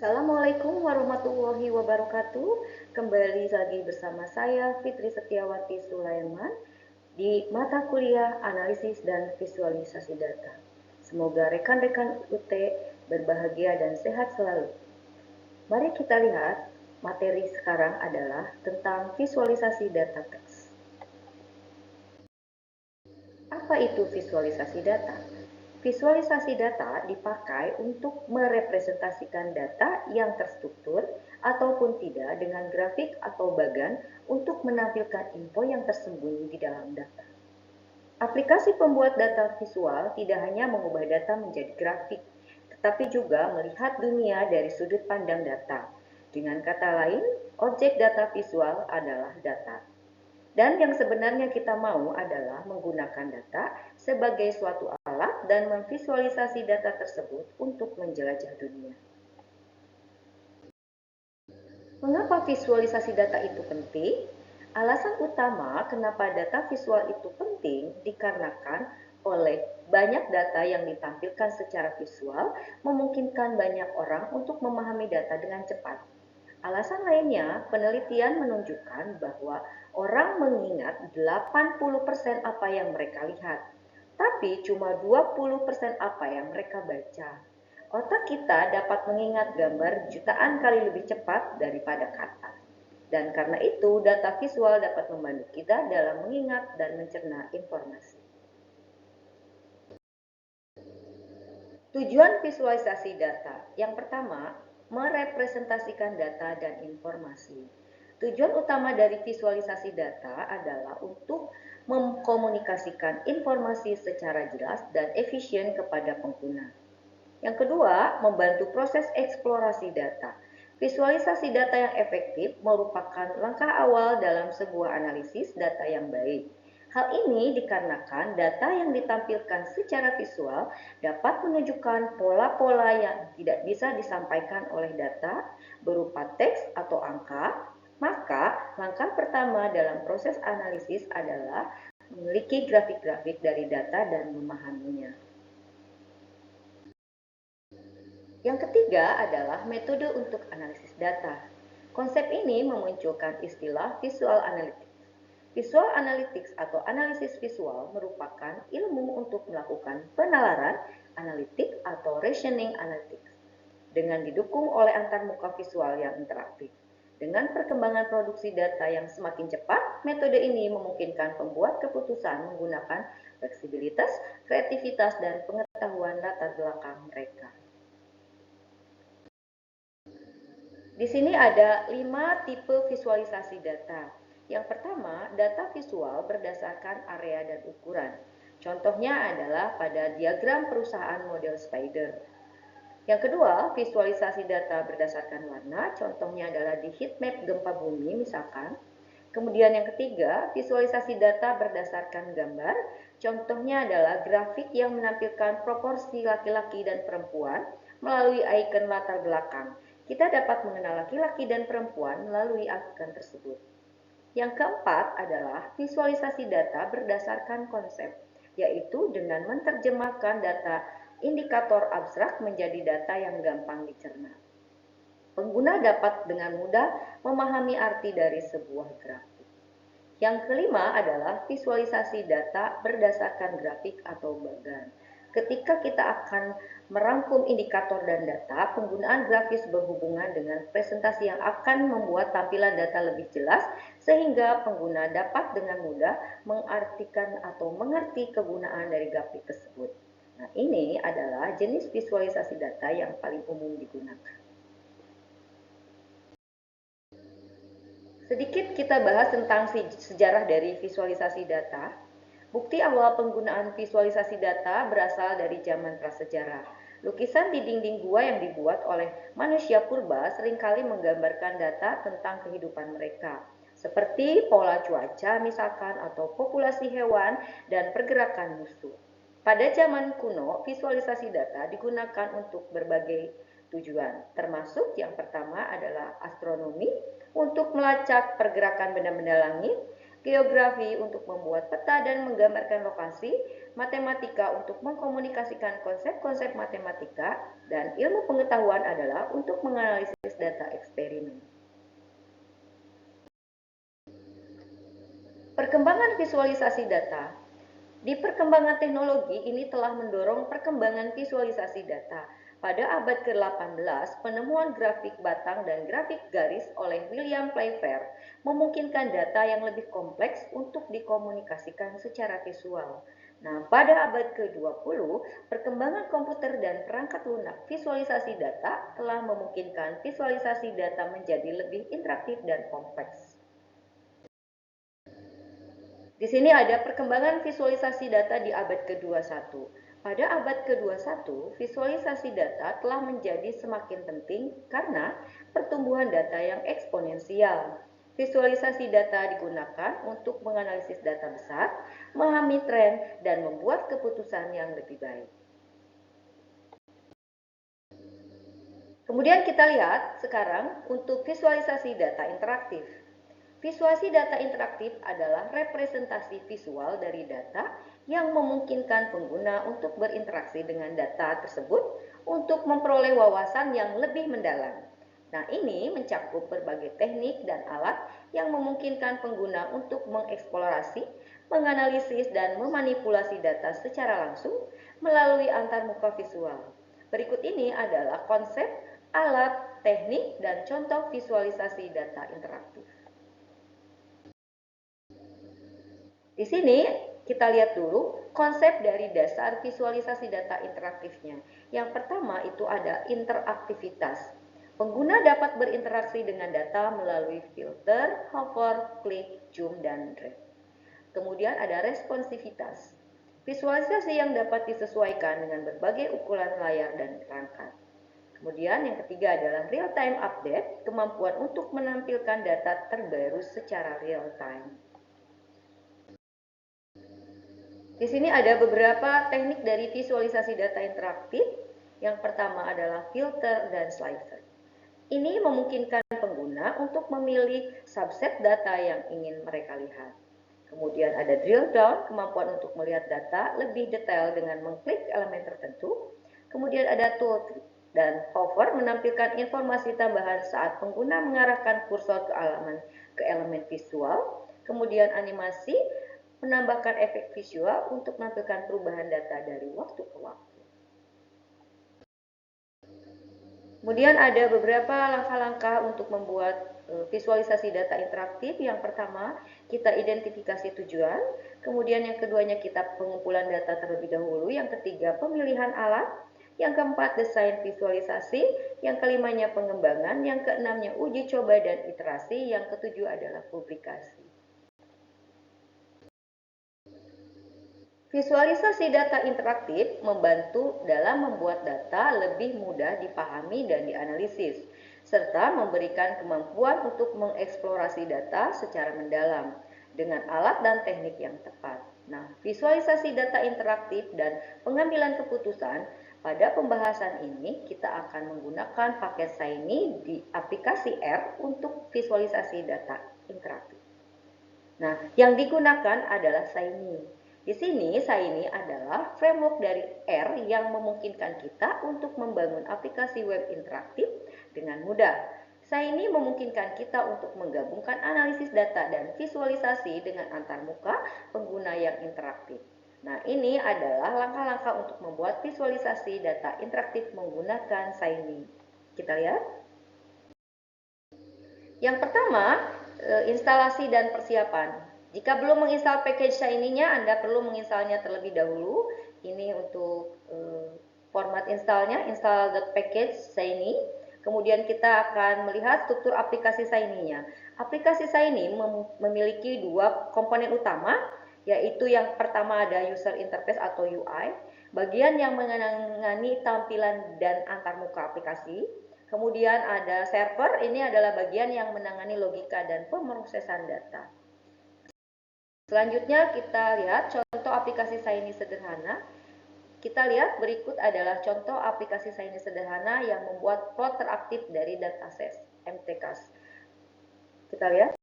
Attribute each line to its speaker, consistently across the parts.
Speaker 1: Assalamualaikum warahmatullahi wabarakatuh. Kembali lagi bersama saya Fitri Setiawati Sulaiman di mata kuliah Analisis dan Visualisasi Data. Semoga rekan-rekan UT berbahagia dan sehat selalu. Mari kita lihat materi sekarang adalah tentang visualisasi data teks. Apa itu visualisasi data? Visualisasi data dipakai untuk merepresentasikan data yang terstruktur ataupun tidak dengan grafik atau bagan untuk menampilkan info yang tersembunyi di dalam data. Aplikasi pembuat data visual tidak hanya mengubah data menjadi grafik, tetapi juga melihat dunia dari sudut pandang data. Dengan kata lain, objek data visual adalah data. Dan yang sebenarnya kita mau adalah menggunakan data sebagai suatu alat dan memvisualisasi data tersebut untuk menjelajah dunia. Mengapa visualisasi data itu penting? Alasan utama kenapa data visual itu penting dikarenakan oleh banyak data yang ditampilkan secara visual memungkinkan banyak orang untuk memahami data dengan cepat. Alasan lainnya, penelitian menunjukkan bahwa orang mengingat 80% apa yang mereka lihat, tapi cuma 20% apa yang mereka baca. Otak kita dapat mengingat gambar jutaan kali lebih cepat daripada kata. Dan karena itu, data visual dapat membantu kita dalam mengingat dan mencerna informasi. Tujuan visualisasi data. Yang pertama, merepresentasikan data dan informasi. Tujuan utama dari visualisasi data adalah untuk mengkomunikasikan informasi secara jelas dan efisien kepada pengguna. Yang kedua, membantu proses eksplorasi data. Visualisasi data yang efektif merupakan langkah awal dalam sebuah analisis data yang baik. Hal ini dikarenakan data yang ditampilkan secara visual dapat menunjukkan pola-pola yang tidak bisa disampaikan oleh data berupa teks atau angka. Maka, langkah pertama dalam proses analisis adalah memiliki grafik-grafik dari data dan memahaminya. Yang ketiga adalah metode untuk analisis data. Konsep ini memunculkan istilah visual analytics. Visual analytics atau analisis visual merupakan ilmu untuk melakukan penalaran, analitik atau reasoning analytics dengan didukung oleh antarmuka visual yang interaktif. Dengan perkembangan produksi data yang semakin cepat, metode ini memungkinkan pembuat keputusan menggunakan fleksibilitas, kreativitas, dan pengetahuan latar belakang mereka. Di sini ada 5 tipe visualisasi data. Yang pertama, data visual berdasarkan area dan ukuran. Contohnya adalah pada diagram perusahaan model spider. Yang kedua, visualisasi data berdasarkan warna. Contohnya adalah di heatmap gempa bumi misalkan. Kemudian yang ketiga, visualisasi data berdasarkan gambar. Contohnya adalah grafik yang menampilkan proporsi laki-laki dan perempuan melalui ikon latar belakang. Kita dapat mengenal laki-laki dan perempuan melalui ikon tersebut. Yang keempat adalah visualisasi data berdasarkan konsep, yaitu dengan menerjemahkan data indikator abstrak menjadi data yang gampang dicerna. Pengguna dapat dengan mudah memahami arti dari sebuah grafik. Yang kelima adalah visualisasi data berdasarkan grafik atau bagan. Ketika kita akan merangkum indikator dan data, penggunaan grafis berhubungan dengan presentasi yang akan membuat tampilan data lebih jelas sehingga pengguna dapat dengan mudah mengartikan atau mengerti kegunaan dari grafik tersebut. Nah, ini adalah jenis visualisasi data yang paling umum digunakan. Sedikit kita bahas tentang sejarah dari visualisasi data. Bukti awal penggunaan visualisasi data berasal dari zaman prasejarah. Lukisan di dinding gua yang dibuat oleh manusia purba seringkali menggambarkan data tentang kehidupan mereka, seperti pola cuaca misalkan atau populasi hewan dan pergerakan musuh. Pada zaman kuno, visualisasi data digunakan untuk berbagai tujuan, termasuk yang pertama adalah astronomi untuk melacak pergerakan benda-benda langit, geografi untuk membuat peta dan menggambarkan lokasi, matematika untuk mengkomunikasikan konsep-konsep matematika, dan ilmu pengetahuan adalah untuk menganalisis data eksperimen. Perkembangan visualisasi data. Di perkembangan teknologi ini telah mendorong perkembangan visualisasi data. Pada abad ke-18, penemuan grafik batang dan grafik garis oleh William Playfair memungkinkan data yang lebih kompleks untuk dikomunikasikan secara visual. Nah, pada abad ke-20, perkembangan komputer dan perangkat lunak visualisasi data telah memungkinkan visualisasi data menjadi lebih interaktif dan kompleks. Di sini ada perkembangan visualisasi data di abad ke-21. Pada abad ke-21, visualisasi data telah menjadi semakin penting karena pertumbuhan data yang eksponensial. Visualisasi data digunakan untuk menganalisis data besar, memahami tren, dan membuat keputusan yang lebih baik. Kemudian kita lihat sekarang untuk visualisasi data interaktif. Visualisasi data interaktif adalah representasi visual dari data yang memungkinkan pengguna untuk berinteraksi dengan data tersebut untuk memperoleh wawasan yang lebih mendalam. Nah, ini mencakup berbagai teknik dan alat yang memungkinkan pengguna untuk mengeksplorasi, menganalisis, dan memanipulasi data secara langsung melalui antarmuka visual. Berikut ini adalah konsep, alat, teknik, dan contoh visualisasi data interaktif. Di sini kita lihat dulu konsep dari dasar visualisasi data interaktifnya. Yang pertama itu ada interaktivitas. Pengguna dapat berinteraksi dengan data melalui filter, hover, klik, zoom, dan drag. Kemudian ada responsivitas. Visualisasi yang dapat disesuaikan dengan berbagai ukuran layar dan perangkat. Kemudian yang ketiga adalah real-time update, kemampuan untuk menampilkan data terbaru secara real-time. Di sini ada beberapa teknik dari visualisasi data interaktif. Yang pertama adalah filter dan slicer. Ini memungkinkan pengguna untuk memilih subset data yang ingin mereka lihat. Kemudian ada drill down, kemampuan untuk melihat data lebih detail dengan mengklik elemen tertentu. Kemudian ada tooltip dan hover menampilkan informasi tambahan saat pengguna mengarahkan kursor ke elemen visual. Kemudian animasi menambahkan efek visual untuk menampilkan perubahan data dari waktu ke waktu. Kemudian ada beberapa langkah-langkah untuk membuat visualisasi data interaktif. Yang pertama, kita identifikasi tujuan. Kemudian yang keduanya kita pengumpulan data terlebih dahulu. Yang ketiga, pemilihan alat. Yang keempat, desain visualisasi. Yang kelimanya, pengembangan. Yang keenamnya, uji coba dan iterasi. Yang ketujuh adalah publikasi. Visualisasi data interaktif membantu dalam membuat data lebih mudah dipahami dan dianalisis, serta memberikan kemampuan untuk mengeksplorasi data secara mendalam dengan alat dan teknik yang tepat. Nah, visualisasi data interaktif dan pengambilan keputusan pada pembahasan ini kita akan menggunakan paket Shiny di aplikasi R untuk visualisasi data interaktif. Nah, yang digunakan adalah Shiny. Di sini, Shiny adalah framework dari R yang memungkinkan kita untuk membangun aplikasi web interaktif dengan mudah. Shiny memungkinkan kita untuk menggabungkan analisis data dan visualisasi dengan antarmuka pengguna yang interaktif. Nah, ini adalah langkah-langkah untuk membuat visualisasi data interaktif menggunakan Shiny. Kita lihat. Yang pertama, instalasi dan persiapan. Jika belum menginstal package Shiny-nya, Anda perlu menginstalnya terlebih dahulu. Ini untuk format installnya, install.package Shiny. Kemudian kita akan melihat struktur aplikasi Shiny-nya. Aplikasi Shiny memiliki dua komponen utama, yaitu yang pertama ada user interface atau UI, bagian yang menangani tampilan dan antarmuka aplikasi. Kemudian ada server, ini adalah bagian yang menangani logika dan pemrosesan data. Selanjutnya kita lihat contoh aplikasi Shiny sederhana. Kita lihat berikut adalah contoh aplikasi Shiny sederhana yang membuat plot teraktif dari dataset MTKS. Kita lihat.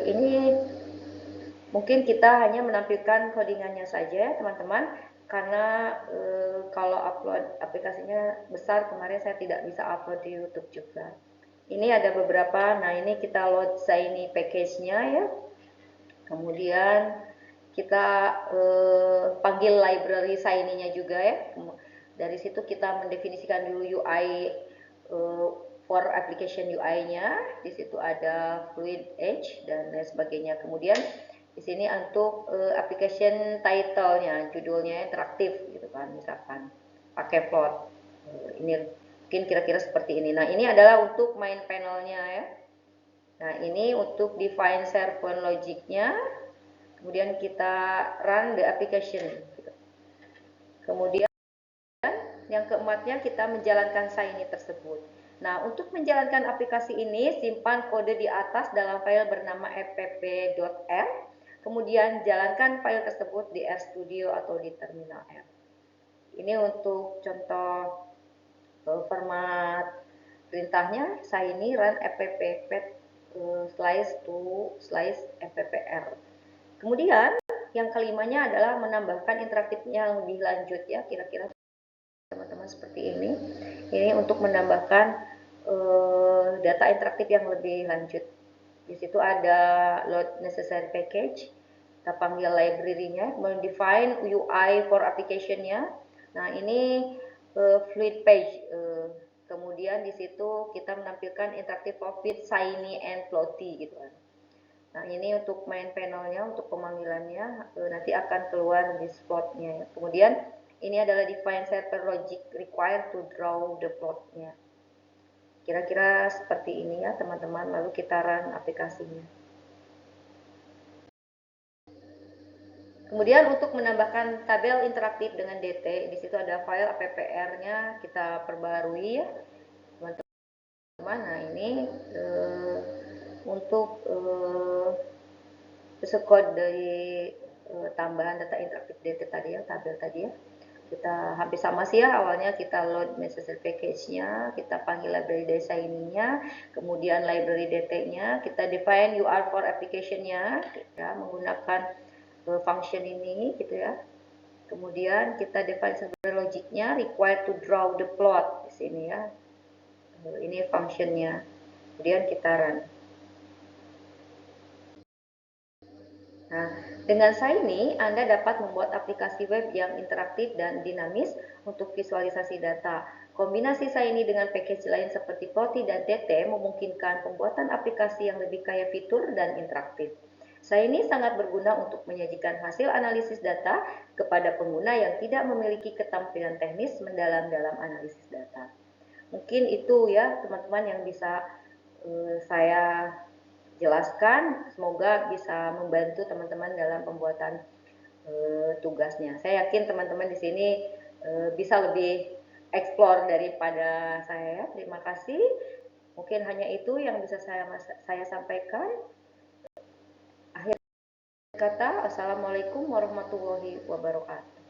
Speaker 1: Ini Mungkin kita hanya menampilkan codingannya saja teman-teman, karena kalau upload aplikasinya besar, kemarin saya tidak bisa upload di YouTube juga. Ini ada beberapa, nah ini kita load Shiny package-nya ya. Kemudian kita panggil library Shiny-nya juga ya. Dari situ kita mendefinisikan dulu UI for application UI-nya. Di situ ada fluid edge dan lain sebagainya. Kemudian di sini untuk application title-nya, judulnya interaktif gitu kan, misalkan pakai plot. Ini mungkin kira-kira seperti ini. Nah, ini adalah untuk main panelnya ya. Nah, ini untuk define server logic-nya. Kemudian kita run the application. Kemudian yang keempatnya kita menjalankan Shiny tersebut. Nah, untuk menjalankan aplikasi ini, simpan kode di atas dalam file bernama app.r. Kemudian jalankan file tersebut di RStudio atau di terminal R. Ini untuk contoh format perintahnya, Shiny run app.pet slice to slice appr. Kemudian yang kelimanya adalah menambahkan interaktifnya yang lebih lanjut ya, kira-kira teman-teman seperti ini. Ini untuk menambahkan data interaktif yang lebih lanjut. Di situ ada load necessary package, kita panggil library-nya, define UI for application-nya. Nah, ini fluid page. Kemudian di situ kita menampilkan interaktif profit, Shiny, and floaty gitu kan. Nah, ini untuk main panelnya, untuk pemanggilannya nanti akan keluar di plotnya. Kemudian ini adalah define server logic required to draw the plotnya. Kira-kira seperti ini ya teman-teman, lalu kita run aplikasinya. Kemudian untuk menambahkan tabel interaktif dengan DT, di situ ada file appr-nya kita perbarui ya teman-teman. Nah, ini untuk sekode dari tambahan data interaktif DT tadi ya, tabel tadi ya. Kita hampir sama sih ya, awalnya kita load necessary package-nya, kita panggil library Shiny-nya, kemudian library DT-nya, kita define UR for application-nya, ya, menggunakan function ini gitu ya. Kemudian kita define server logic-nya, required to draw the plot di sini ya. Ini function-nya. Kemudian kita run. Nah, dengan Shiny, Anda dapat membuat aplikasi web yang interaktif dan dinamis untuk visualisasi data. Kombinasi Shiny dengan package lain seperti Plotly dan DT memungkinkan pembuatan aplikasi yang lebih kaya fitur dan interaktif. Shiny sangat berguna untuk menyajikan hasil analisis data kepada pengguna yang tidak memiliki keterampilan teknis mendalam dalam analisis data. Mungkin itu ya teman-teman yang bisa saya jelaskan, semoga bisa membantu teman-teman dalam pembuatan tugasnya. Saya yakin teman-teman di sini bisa lebih explore daripada saya. Terima kasih. Mungkin hanya itu yang bisa saya sampaikan. Akhir kata, Assalamualaikum warahmatullahi wabarakatuh.